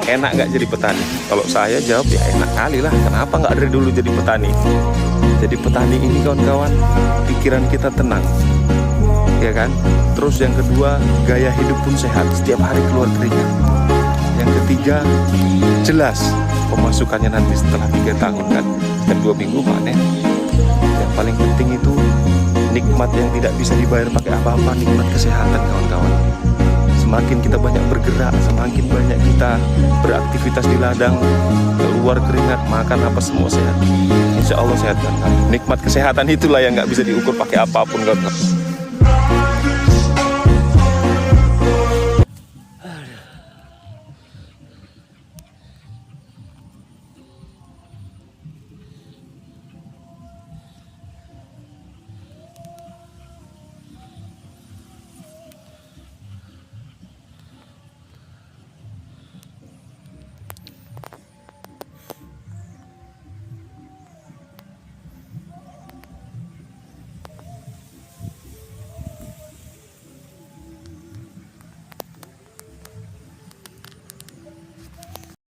enak nggak jadi petani? Kalau saya jawab ya enak kali lah. Kenapa nggak dari dulu jadi petani? Jadi petani ini kawan-kawan, pikiran kita tenang, ya kan? Terus yang kedua, gaya hidup pun sehat, setiap hari keluar keringat. Yang ketiga, jelas pemasukannya nanti setelah 3 tahun kan, dan 2 minggu panen. Yang paling penting itu nikmat yang tidak bisa dibayar pakai apa-apa, nikmat kesehatan kawan-kawan. Semakin kita banyak bergerak, semakin banyak kita beraktivitas di ladang, keluar keringat, makan apa semua sehat. Insya Allah sehat kan. Nikmat kesehatan itulah yang nggak bisa diukur pakai apapun kawan-kawan.